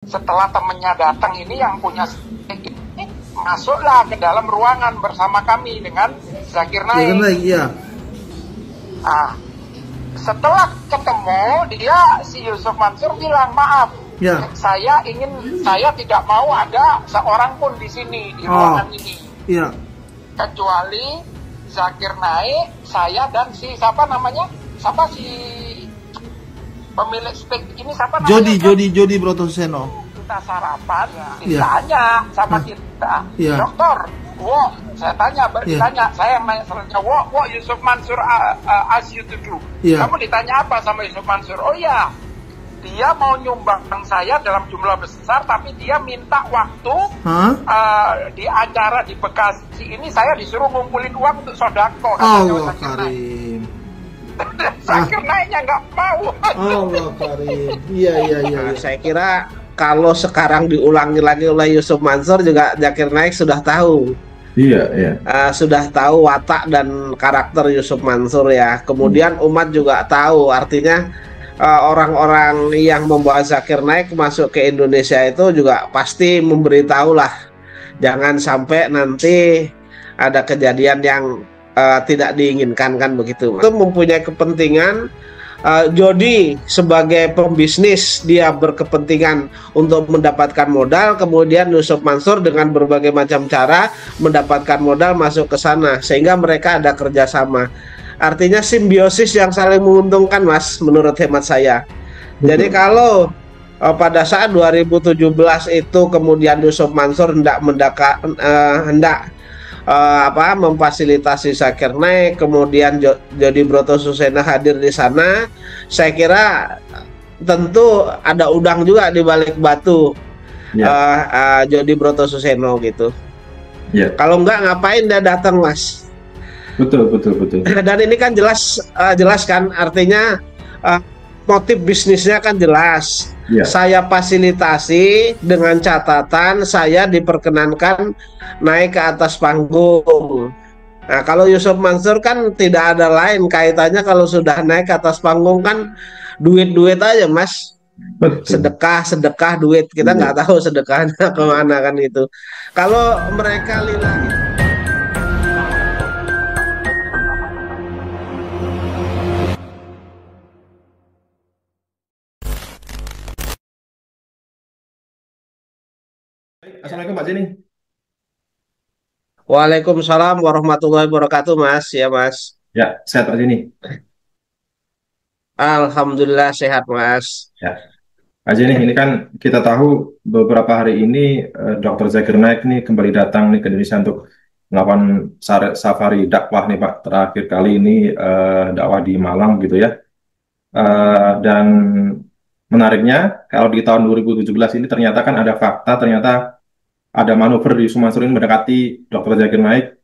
Setelah temennya datang ini yang punya steak ini masuklah ke dalam ruangan bersama kami dengan Zakir Naik. Iya. Nah, setelah ketemu dia, si Yusuf Mansur bilang, maaf, Ya. saya tidak mau ada seorang pun di sini, di ruangan ini, Iya. kecuali Zakir Naik, saya dan si siapa pemilik steak ini, siapa namanya? Jody Brotoseno. Kita sarapan, ditanya sama kita, dokter, saya tanya, saya yang nanya selanjutnya, what Yusuf Mansur ask you to do? Kamu ditanya apa sama Yusuf Mansur? Oh ya, dia mau nyumbang saya dalam jumlah besar, tapi dia minta waktu di acara di Bekasi ini, saya disuruh ngumpulin uang untuk sodako. Allah Karim. Zakir Naiknya nggak mau. Allah Karim. Iya. Saya kira kalau sekarang diulangi lagi oleh Yusuf Mansur juga Zakir Naik sudah tahu. Iya. Sudah tahu watak dan karakter Yusuf Mansur ya. Kemudian umat juga tahu, artinya orang-orang yang membawa Zakir Naik masuk ke Indonesia itu juga pasti memberitahu lah. Jangan sampai nanti ada kejadian yang tidak diinginkan, kan begitu. Itu mempunyai kepentingan. Jody sebagai pembisnis, dia berkepentingan untuk mendapatkan modal, kemudian Yusuf Mansur dengan berbagai macam cara mendapatkan modal masuk ke sana, sehingga mereka ada kerjasama. Artinya simbiosis yang saling menguntungkan, Mas, menurut hemat saya. Jadi kalau pada saat 2017 itu kemudian Yusuf Mansur hendak memfasilitasi Zakir Naik, kemudian Jody Brotoseno hadir di sana, saya kira tentu ada udang juga di balik batu. Jody Brotoseno gitu. Kalau enggak, ngapain dia datang, Mas? Betul. Dan ini kan jelas kan, artinya motif bisnisnya kan jelas. Saya fasilitasi dengan catatan saya diperkenankan naik ke atas panggung. Nah, kalau Yusuf Mansur kan tidak ada lain kaitannya, kalau sudah naik ke atas panggung kan duit aja, Mas. Betul. Sedekah duit, kita nggak tahu sedekahnya kemana kan itu. Kalau mereka lillahi. Assalamualaikum Pak Jenny. Waalaikumsalam warahmatullahi wabarakatuh, Mas. Ya, Mas. Ya, sehat Pak Jenny. Alhamdulillah sehat, Mas. Ya, Pak Jenny, ini kan kita tahu beberapa hari ini Dr. Zakir Naik nih kembali datang nih ke Indonesia untuk melakukan safari dakwah nih Pak. Terakhir kali ini dakwah di Malang gitu ya. Dan menariknya kalau di tahun 2017 ini ternyata kan ada fakta, ternyata ada manuver di Yusuf Mansur ini mendekati Dr. Zakir Naik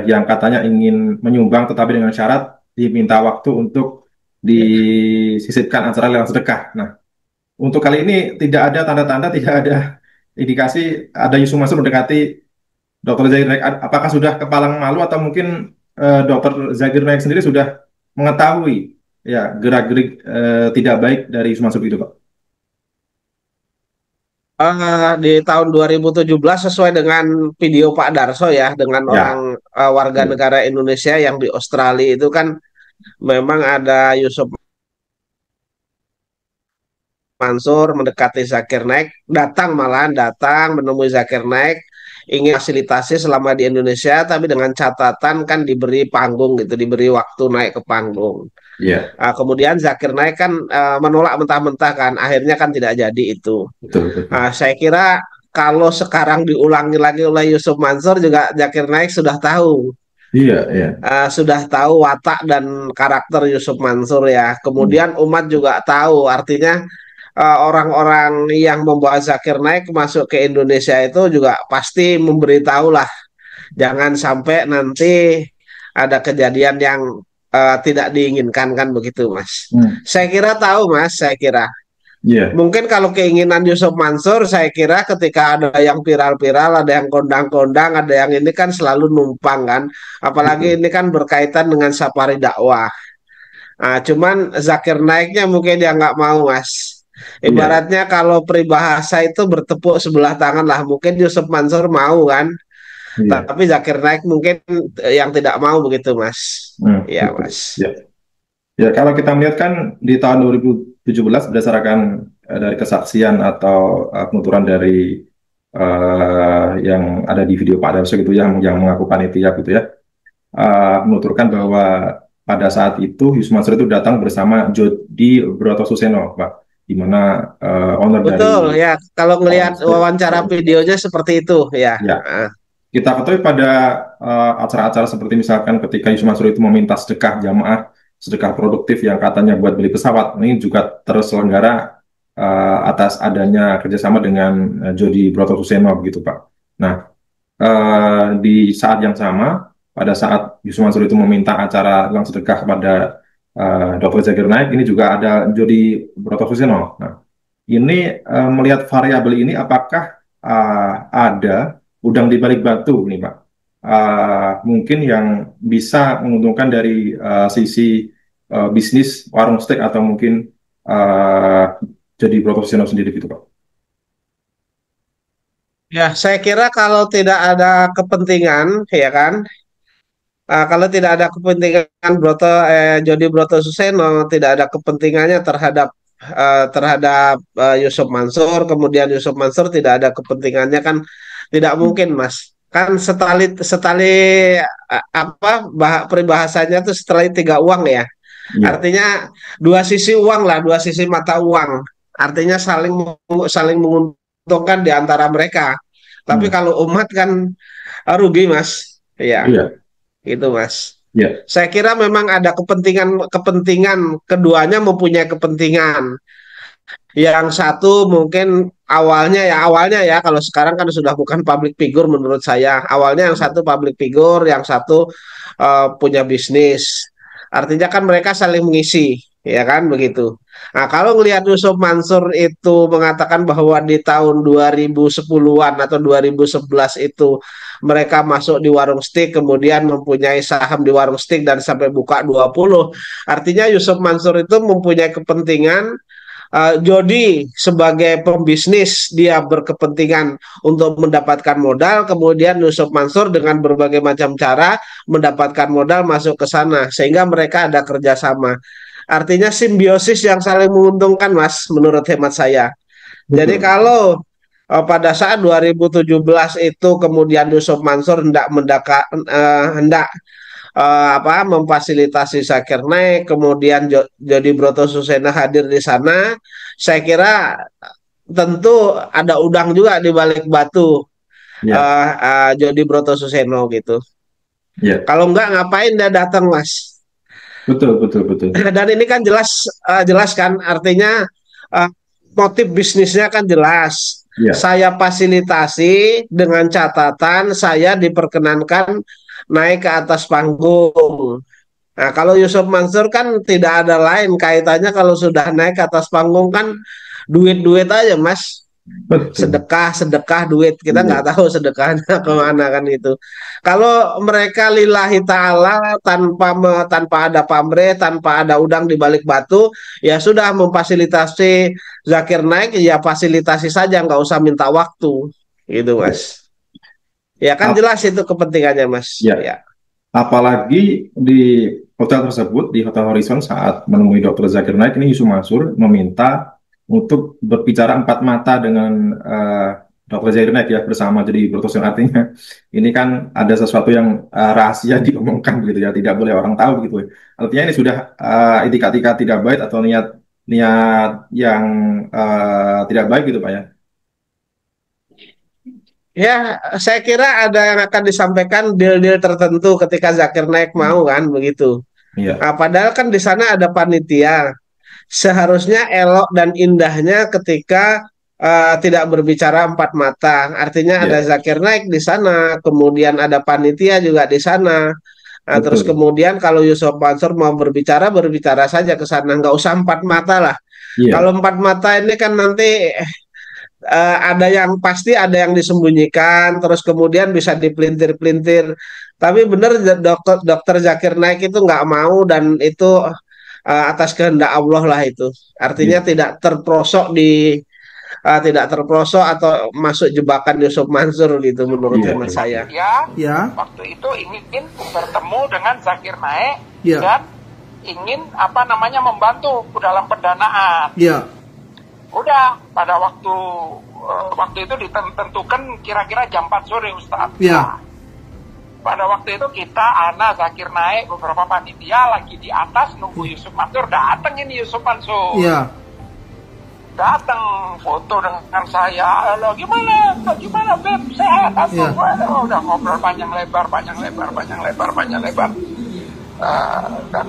yang katanya ingin menyumbang, tetapi dengan syarat diminta waktu untuk disisipkan acara lelang sedekah. Nah, untuk kali ini tidak ada tanda-tanda, tidak ada indikasi ada Yusuf Mansur mendekati Dr. Zakir Naik. Apakah sudah kepalang malu atau mungkin Dr. Zakir Naik sendiri sudah mengetahui ya gerak-gerik tidak baik dari Yusuf Mansur itu, Pak? Di tahun 2017 sesuai dengan video Pak Darso ya, dengan orang warga negara Indonesia yang di Australia itu kan memang ada Yusuf Mansur mendekati Zakir Naik, malahan datang menemui Zakir Naik, ingin fasilitasi selama di Indonesia, tapi dengan catatan kan diberi panggung gitu, diberi waktu naik ke panggung. Kemudian Zakir Naik kan menolak mentah-mentah kan, akhirnya kan tidak jadi itu. Betul. Saya kira kalau sekarang diulangi lagi oleh Yusuf Mansur juga Zakir Naik sudah tahu. Sudah tahu watak dan karakter Yusuf Mansur ya. Kemudian umat juga tahu, artinya orang-orang yang membawa Zakir Naik masuk ke Indonesia itu juga pasti memberitahu lah. Jangan sampai nanti ada kejadian yang tidak diinginkan, kan begitu, Mas. Saya kira tahu, Mas, saya kira. Mungkin kalau keinginan Yusuf Mansur, saya kira ketika ada yang viral-viral, ada yang kondang-kondang, ada yang ini kan selalu numpang kan. Apalagi ini kan berkaitan dengan safari dakwah. Cuman Zakir Naiknya mungkin dia nggak mau, Mas. Ibaratnya kalau peribahasa itu bertepuk sebelah tangan lah. Mungkin Yusuf Mansur mau kan, Iya. tapi Zakir Naik mungkin yang tidak mau begitu, Mas. Ya, Betul. Mas. Ya. Ya, kalau kita melihat kan di tahun 2017 berdasarkan dari kesaksian atau penuturan dari yang ada di video Pak Darso gitu yang mengaku panitia gitu ya, menuturkan bahwa pada saat itu Yusuf Mansur itu datang bersama Jody Brotosuseno, Pak, di mana owner Betul dari ya. Kalau ngelihat State. wawancara videonya seperti itu, ya. Ya, Ah, kita ketahui pada acara-acara seperti misalkan ketika Yusuf Mansur itu meminta sedekah jamaah, sedekah produktif yang katanya buat beli pesawat, ini juga terselenggara atas adanya kerjasama dengan Jody Brotosuseno begitu Pak. Nah, di saat yang sama, pada saat Yusuf Mansur itu meminta acara uang sedekah kepada Dr. Zakir Naik, ini juga ada Jody Brotosuseno. Nah, ini melihat variabel ini, apakah ada udang di balik batu nih Pak? Mungkin yang bisa menguntungkan dari sisi bisnis warung steak atau mungkin jadi profesional sendiri gitu Pak. ya, saya kira kalau tidak ada kepentingan, ya kan. Kalau tidak ada kepentingan Jody Broto Suseno, tidak ada kepentingannya terhadap Yusuf Mansur, kemudian Yusuf Mansur tidak ada kepentingannya kan, tidak mungkin, Mas. Kan setali setali peribahasanya itu setali tiga uang ya. Iya. Artinya dua sisi uang lah, dua sisi mata uang. Artinya saling menguntungkan di antara mereka. Tapi Hmm. kalau umat kan rugi, Mas. Iya, Iya. itu, Mas. Iya. Saya kira memang ada kepentingan keduanya mempunyai kepentingan. Yang satu mungkin awalnya ya kalau sekarang kan sudah bukan public figure menurut saya. Awalnya yang satu public figure, yang satu punya bisnis. Artinya kan mereka saling mengisi, ya kan begitu. Nah, kalau ngelihat Yusuf Mansur itu mengatakan bahwa di tahun 2010-an atau 2011 itu mereka masuk di warung steak, kemudian mempunyai saham di warung steak dan sampai buka 20. Artinya Yusuf Mansur itu mempunyai kepentingan. Jody sebagai pembisnis dia berkepentingan untuk mendapatkan modal, kemudian Yusuf Mansur dengan berbagai macam cara mendapatkan modal masuk ke sana sehingga mereka ada kerjasama. Artinya simbiosis yang saling menguntungkan, Mas, menurut hemat saya. Jadi Betul. kalau pada saat 2017 itu kemudian Yusuf Mansur hendak memfasilitasi Zakir Naik, kemudian Jody Broto Susena hadir di sana. Saya kira tentu ada udang juga di balik batu Iya. Jody Broto Suseno gitu. Iya. Kalau enggak ngapain dia datang, Mas? Betul, betul, betul. Dan ini kan jelas kan artinya uh, motif bisnisnya kan jelas. Iya. Saya fasilitasi dengan catatan saya diperkenankan naik ke atas panggung. Nah, kalau Yusuf Mansur kan tidak ada lain kaitannya kalau sudah naik ke atas panggung kan duit-duit aja, Mas. Betul. Sedekah duit kita Iya. nggak tahu sedekahnya kemana kan itu. Kalau mereka lillahi ta'ala tanpa ada pamrih, tanpa ada udang di balik batu, ya sudah memfasilitasi Zakir Naik, ya fasilitasi saja, nggak usah minta waktu, gitu, Iya. Mas. Ya kan jelas itu kepentingannya, Mas. Ya, Ya. apalagi di hotel tersebut, di Hotel Horizon saat menemui Dr. Zakir Naik, ini Yusuf Mansur meminta untuk berbicara empat mata dengan Dr. Zakir Naik ya bersama. Jadi bertujuan artinya ini kan ada sesuatu yang rahasia diomongkan gitu ya, tidak boleh orang tahu gitu. Artinya ini sudah itikad-itikad tidak baik atau niat niat yang tidak baik gitu Pak ya. Ya, saya kira ada yang akan disampaikan deal-deal tertentu ketika Zakir Naik Hmm. mau kan begitu. Iya. Nah, padahal kan di sana ada panitia. Seharusnya elok dan indahnya ketika tidak berbicara empat mata. Artinya ada Iya. Zakir Naik di sana, kemudian ada panitia juga di sana. Nah, terus Betul. kemudian kalau Yusuf Mansur mau berbicara, berbicara saja ke sana, nggak usah empat mata lah. Iya. Kalau empat mata ini kan nanti ada yang pasti ada yang disembunyikan, terus kemudian bisa dipelintir-pelintir. Tapi benar dokter Zakir Naik itu nggak mau dan itu atas kehendak Allah lah itu. Artinya tidak terprosok tidak terprosok atau masuk jebakan Yusuf Mansur gitu menurut hemat saya. Ya, waktu itu ingin bertemu dengan Zakir Naik dan ingin membantu dalam pendanaan. Udah pada waktu itu ditentukan kira-kira jam 4 sore Ustadz. Pada waktu itu kita, Ana, Zakir Naik, beberapa panitia lagi di atas nunggu Yusuf Mansur. Datang ini Yusuf Mansur. Datang foto dengan saya. Halo, gimana Beb? Sehat? Udah ngobrol panjang lebar. Dan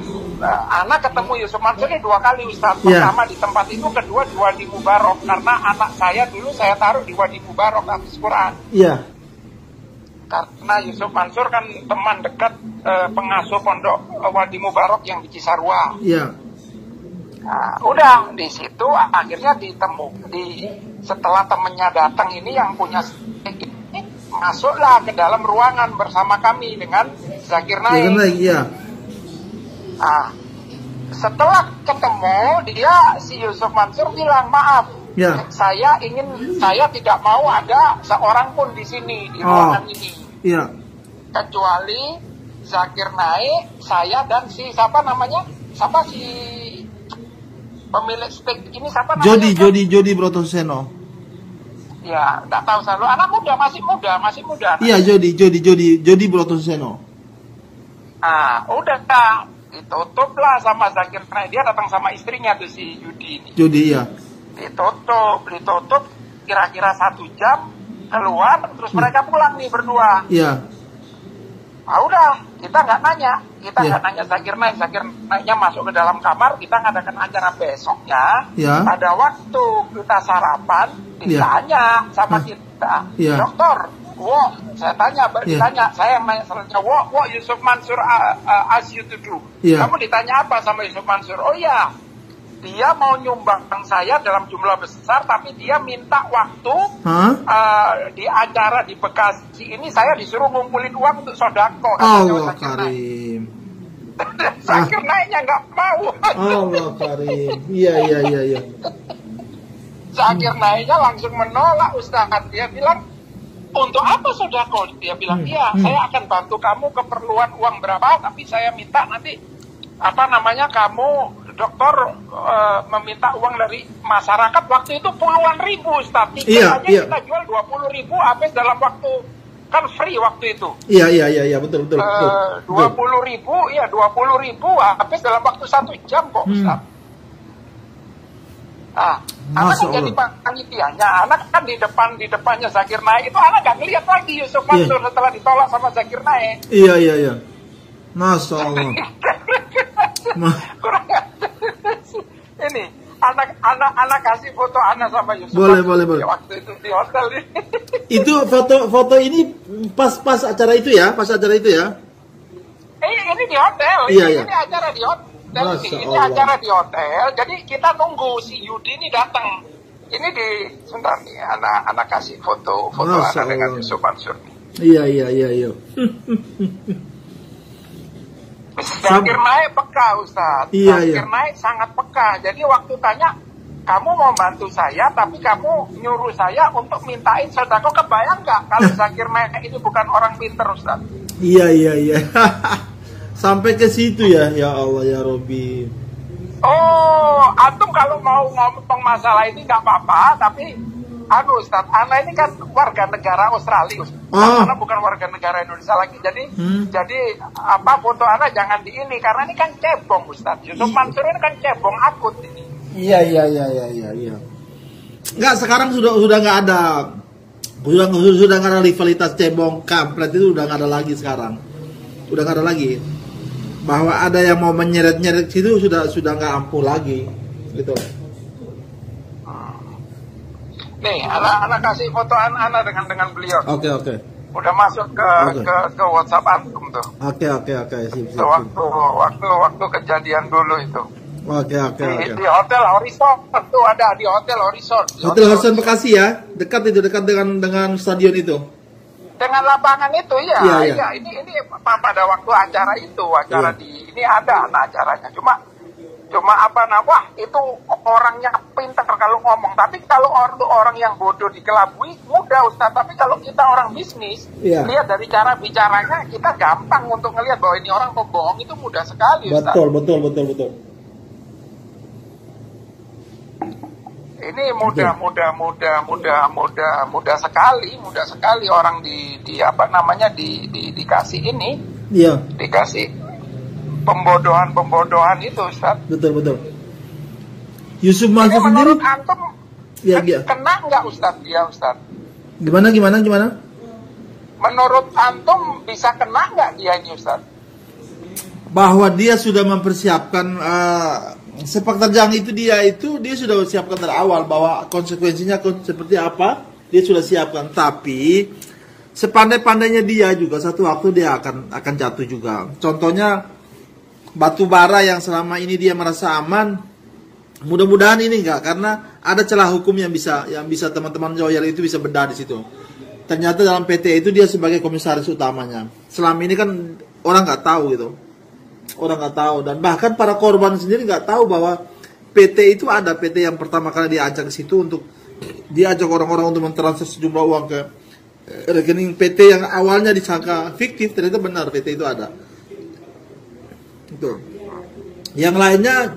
anak ketemu Yusuf Mansur ini 2 kali Ustaz. Pertama di tempat itu, kedua di Wadi Mubarok. Karena anak saya dulu saya taruh di Wadi Mubarok habis Quran. Karena Yusuf Mansur kan teman dekat pengasuh pondok Wadi Mubarok yang di Cisarua. Nah, udah di situ akhirnya setelah temennya datang ini yang punya ini masuklah ke dalam ruangan bersama kami dengan Zakir Naik. Nah, setelah ketemu si Yusuf Mansur bilang maaf, saya tidak mau ada seorang pun di sini di ruangan ini, kecuali Zakir Naik, saya dan si pemilik stake ini siapa namanya? Jody Brotoseno. Ya, enggak tahu selalu anak muda, masih muda. Iya, Jody Brotoseno. Udah ditutup lah sama Zakir Naik. Dia datang sama istrinya tuh si Yudi ini. Ditutup kira-kira 1 jam keluar, terus mereka pulang nih berdua. Udah, kita nggak nanya Zakir Naiknya masuk ke dalam kamar, kita ngadakan acara besoknya. Pada waktu kita sarapan, ditanya sama kita, Dokter, saya ditanya, saya yang nanya selanjutnya, Yusuf Mansur ask you to do. Kamu ditanya apa sama Yusuf Mansur? Oh ya, dia mau nyumbang saya dalam jumlah besar, tapi dia minta waktu di acara di Bekasi ini saya disuruh ngumpulin uang untuk sodako. Allah Karim. Zakir Naiknya nggak mau. Allah Karim. Iya. Zakir Naiknya langsung menolak Ustaz. Dia bilang, untuk apa sodako? Dia bilang, saya akan bantu kamu keperluan uang berapa, tapi saya minta nanti kamu dokter meminta uang dari masyarakat. Waktu itu puluhan ribu Ustaz. Tiket aja kita jual 20.000 habis dalam waktu, kan free waktu itu. Iya, betul. 20.000 habis dalam waktu 1 jam kok Ustaz. Anak kan jadi panitianya, anak kan di depannya Zakir Naik itu, anak nggak ngeliat lagi Yusuf Mansur setelah ditolak sama Zakir Naik. Iya. Masya Allah. Kurang ini anak kasih foto anak sama Yusuf. Boleh. Waktu itu di hotel ini. Itu foto ini pas acara itu ya? Ini di hotel. Ini acara di hotel. Ini acara di hotel. Jadi kita nunggu si Yudi ini datang. Ini sebentar nih, anak kasih foto anak dengan Yusuf Mansur. Iya. Zakir Naik peka Ustaz. Zakir Naik sangat peka. Jadi waktu tanya, kamu mau bantu saya tapi kamu nyuruh saya untuk mintain sodako, kebayang nggak kalau Zakir Naik ini bukan orang pinter Ustaz? Iya. Sampai ke situ ya Allah ya Robbi. Antum kalau mau ngomong masalah ini nggak apa-apa, tapi Ustaz, Ana ini kan warga negara Australia, Ustaz. Ana bukan warga negara Indonesia lagi. Jadi foto Ana jangan di ini, karena ini kan cebong Ustaz. Yusuf Mansur ini kan cebong akut ini. Iya. Enggak, sekarang sudah nggak ada. Sudah nggak ada rivalitas cebong kampret, itu udah nggak ada lagi sekarang. Udah nggak ada lagi. Bahwa ada yang mau menyeret-nyeret situ sudah nggak ampuh lagi, gitu. Nih, anak kasih foto anak dengan beliau. Oke. Udah masuk ke WhatsApp antum tuh. Oke. Sip. Waktu kejadian dulu itu. Oke. Di Hotel Horizon tuh ada, di Hotel Horizon. Hotel Horizon Bekasi ya, dekat dengan stadion itu. Dengan lapangan itu ya. Ini pada waktu acara itu, ini ada acaranya. Cuma wah itu orangnya pintar kalau ngomong, tapi kalau orang yang bodoh dikelabui mudah Ustaz. Tapi kalau kita orang bisnis, lihat dari cara bicaranya, kita gampang untuk ngelihat bahwa ini orang pembohong, itu mudah sekali Ustaz. Betul. Ini mudah sekali orang dikasih ini. Iya. Dikasih pembodohan itu Ustaz. Betul. Yusuf Mansur sendiri antum kena nggak Ustaz dia Ustaz? Gimana? Menurut antum bisa kena nggak dia ini Ustaz? Bahwa dia sudah mempersiapkan sepak terjang itu dia sudah siapkan dari awal bahwa konsekuensinya seperti apa dia sudah siapkan. Tapi sepandai-pandainya dia juga satu waktu dia akan jatuh juga. Contohnya batu bara yang selama ini dia merasa aman, mudah-mudahan ini enggak, karena ada celah hukum yang bisa teman-teman Joyal itu bisa bedah di situ. Ternyata dalam PT itu dia sebagai komisaris utamanya. Selama ini kan orang nggak tahu gitu, dan bahkan para korban sendiri nggak tahu bahwa PT itu ada. PT yang pertama kali diajak ke situ untuk diajak orang-orang untuk mentransfer sejumlah uang ke rekening PT yang awalnya disangka fiktif, ternyata benar PT itu ada. Itu. Yang lainnya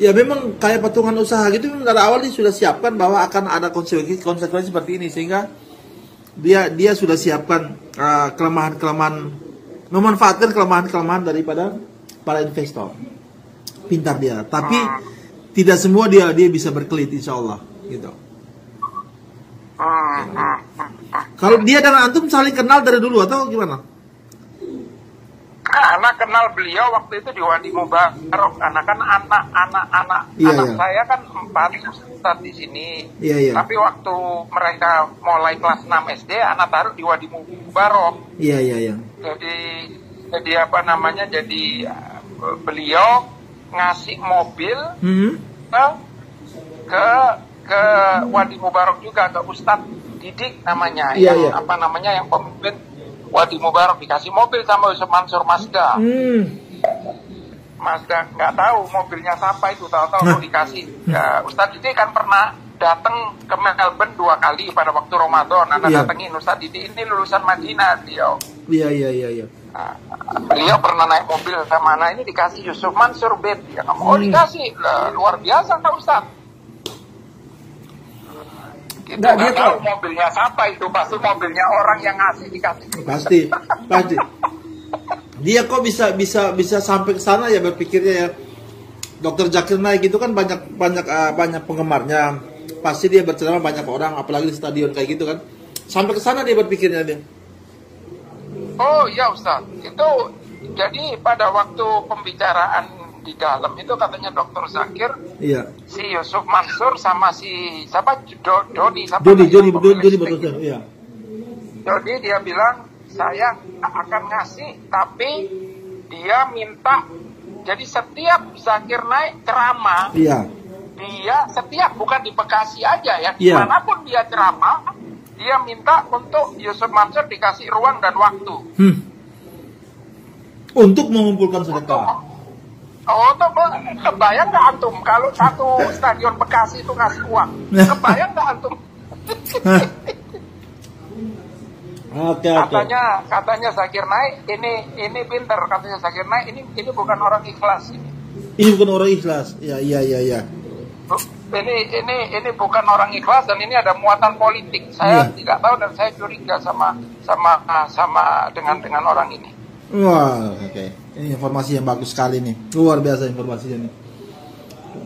ya memang kayak patungan usaha gitu, memang dari awal dia sudah siapkan bahwa akan ada konsekuensi seperti ini, sehingga dia sudah siapkan kelemahan-kelemahan, memanfaatkan kelemahan-kelemahan daripada para investor. Pintar dia, tapi tidak semua dia bisa berkelit insya Allah gitu. Kalau dia dan antum saling kenal dari dulu atau gimana? Karena kenal beliau waktu itu di Wadi Mubarok, karena kan anak saya kan 4 Ustaz di sini. Tapi waktu mereka mulai kelas 6 SD, anak taruh di Wadi Mubarok. Jadi beliau ngasih mobil ke Wadi Mubarok juga, ke Ustadz Didik namanya, yang pemimpin Wadi Mubarok, dikasih mobil sama Yusuf Mansur Mazda. Mazda nggak tahu mobilnya siapa itu, tahu-tahu dikasih. Ya, Ustadz Didik kan pernah datang ke Melbourne 2 kali pada waktu Ramadan. Datengin Ustadz Didik, ini lulusan Madinah beliau. Iya. Beliau pernah naik mobil ke mana, ini dikasih Yusuf Mansur bed. Ya, dikasih, luar biasa Pak Ustadz. Gitu, dia tahu mobilnya siapa itu, pasti mobilnya orang yang ngasih dikasih. Pasti. Dia kok bisa sampai ke sana ya berpikirnya ya. Dr. Zakir Naik itu kan banyak penggemarnya. Pasti dia berceramah banyak orang, apalagi di stadion kayak gitu kan. Sampai ke sana dia berpikirnya dia. Oh iya Ustaz, itu jadi pada waktu pembicaraan di dalam itu katanya Dr. Zakir, si Yusuf Mansur sama si siapa Dodi betul iya. Dodi dia bilang saya akan ngasih, tapi dia minta jadi setiap Zakir Naik ceramah, dia setiap bukan di Bekasi aja ya, dimanapun dia ceramah, dia minta untuk Yusuf Mansur dikasih ruang dan waktu untuk mengumpulkan sedekah. Untuk kebayang nggak antum kalau satu stadion Bekasi itu ngasih uang? Kebayang nggak antum? Katanya Zakir Naik ini pinter, katanya Zakir Naik ini bukan orang ikhlas ini. Ini bukan orang ikhlas. Iya. Ini bukan orang ikhlas dan ini ada muatan politik. Saya tidak tahu dan saya curiga sama dengan orang ini. Wah, oke. Ini informasi yang bagus sekali nih. Luar biasa informasinya nih.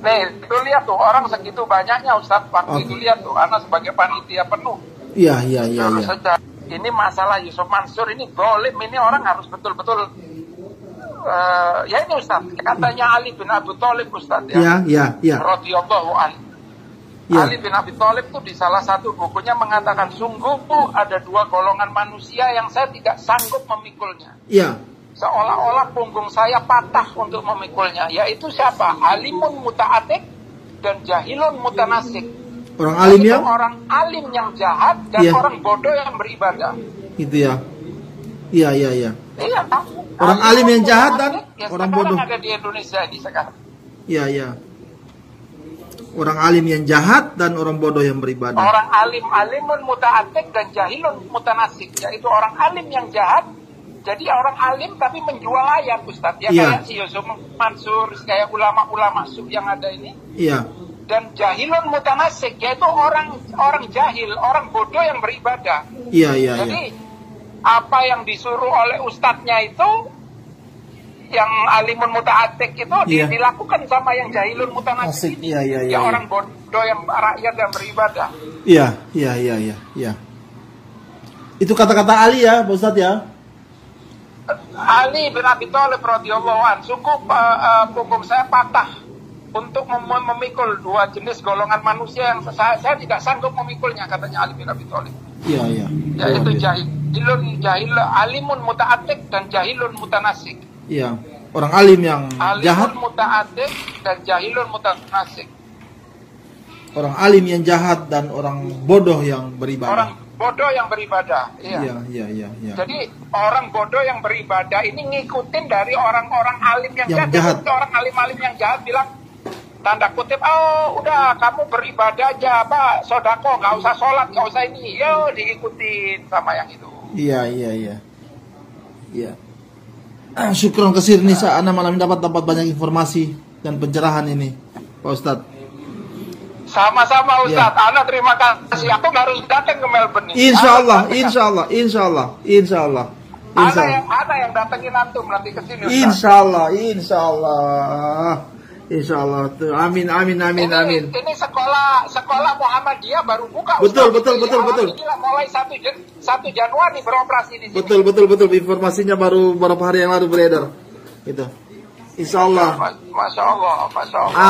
Nih, itu lihat tuh orang segitu banyaknya Ustaz. Waktu itu lihat tuh, anak sebagai panitia penuh. Iya. Ini masalah Yusuf Mansur ini dolim, ini orang harus betul-betul ya ini Ustaz, katanya Ali bin Abi Thalib Ustaz ya. Iya. Radhiyallahu anhu. Ali bin Abi Thalib tuh di salah satu bukunya mengatakan, sungguh ada 2 golongan manusia yang saya tidak sanggup memikulnya. Iya. Seolah-olah punggung saya patah untuk memikulnya. Yaitu siapa? Alimun muta'atik dan jahilun mutanasik. Orang alim yang? Orang alim yang jahat dan orang bodoh yang beribadah. Itu ya. Iya. Iya. Orang alim yang jahat dan orang bodoh. Ada di Indonesia ini sekarang. Iya, iya. Orang alim yang jahat dan orang bodoh yang beribadah. Orang alim alimun muta'atik dan jahilun mutanasik, yaitu orang alim yang jahat. Jadi orang alim tapi menjual ayat, Ustadz. Ya, kayak si Yusuf Mansur, kayak ulama-ulama yang ada ini. Iya. Dan jahilun mutanasik, yaitu orang jahil, orang bodoh yang beribadah. Iya, iya. Jadi apa yang disuruh oleh ustadznya itu, yang alimun muta'atik itu dilakukan sama yang jahilun mutanasik. Iya, iya, iya. Yang orang bodoh yang rakyat yang beribadah. Iya, iya, iya, iya, iya. Itu kata-kata Ali ya, Pak Ustadz ya. Ali bin Abi Thalib radhiyallahu anhu, cukup punggung saya patah untuk memikul dua jenis golongan manusia yang saya tidak sanggup memikulnya, katanya Ali bin Abi Thalib. Iya, iya. Yaitu alimun muta'atik dan jahilun mutanasik. Iya, orang alim yang jahat. Alimun muta'atik dan jahilun mutanasik. Orang alim yang jahat dan orang bodoh yang beribadah. Orang bodoh yang beribadah. Iya. Iya, iya, iya. Jadi orang bodoh yang beribadah ini ngikutin dari orang-orang alim yang jahat. Orang alim-alim yang jahat bilang, tanda kutip, oh udah kamu beribadah aja, Pak, sodako, nggak usah sholat, nggak usah ini, yo diikutin sama yang itu. Iya, iya, iya. Iya. Syukron kesir nih, Ana malam ini dapat banyak informasi dan pencerahan ini, Pak Ustadz. Sama-sama Ustadz, Ana terima kasih. Aku harus datang ke Melbourne ini. Insya Allah, insya Allah, insya Allah, insya Allah. Ana yang datengin antum nanti ke sini. Insya Allah, insya Allah. Insya Allah tuh, amin, amin, amin, amin. Ini sekolah Muhammadiyah baru buka. Betul, Ustaz. betul. Alhamdulillah mulai 1 Januari beroperasi di sini. Betul. Informasinya baru beberapa hari yang lalu beredar. Gitu. Insya Allah. Masya Allah.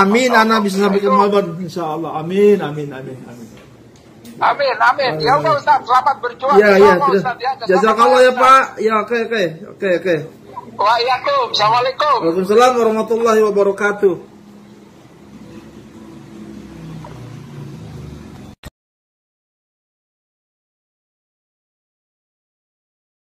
Amin, Ana bisa sampai ke Melbourne. Insya Allah. Amin. Amin. Ya Allah Ustaz, selamat berjuang. Ya. Jazakallah ya Pak. Ya, oke. Waalaikumsalam. Assalamualaikum. Waalaikumsalam warahmatullahi wabarakatuh.